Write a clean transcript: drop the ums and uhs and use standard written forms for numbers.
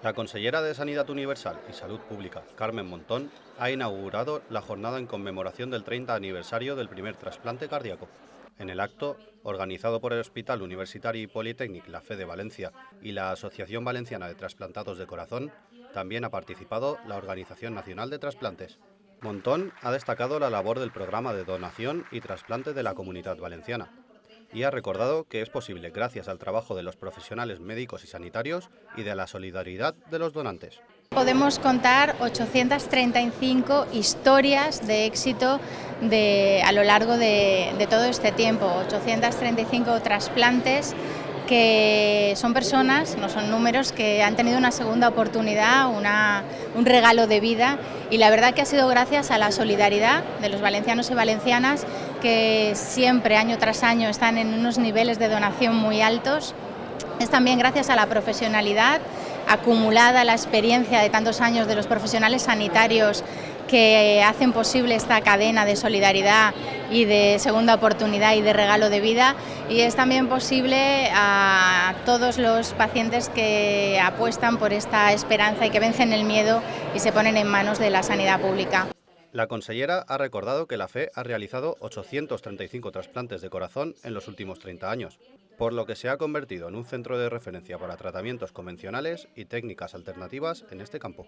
La consellera de Sanidad Universal y Salud Pública, Carmen Montón, ha inaugurado la jornada en conmemoración del 30 aniversario del primer trasplante cardíaco. En el acto, organizado por el Hospital Universitario y Politécnic La Fe de Valencia y la Asociación Valenciana de Trasplantados de Corazón, también ha participado la Organización Nacional de Trasplantes. Montón ha destacado la labor del programa de donación y trasplante de la Comunidad Valenciana y ha recordado que es posible gracias al trabajo de los profesionales médicos y sanitarios y de la solidaridad de los donantes. Podemos contar 835 historias de éxito a lo largo de todo este tiempo, 835 trasplantes que son personas, no son números, que han tenido una segunda oportunidad, un regalo de vida, y la verdad que ha sido gracias a la solidaridad de los valencianos y valencianas, que siempre, año tras año, están en unos niveles de donación muy altos. Es también gracias a la profesionalidad acumulada, la experiencia de tantos años de los profesionales sanitarios que hacen posible esta cadena de solidaridad y de segunda oportunidad y de regalo de vida, y es también posible a todos los pacientes que apuestan por esta esperanza y que vencen el miedo y se ponen en manos de la sanidad pública. La consellera ha recordado que la FE ha realizado 835 trasplantes de corazón en los últimos 30 años, por lo que se ha convertido en un centro de referencia para tratamientos convencionales y técnicas alternativas en este campo.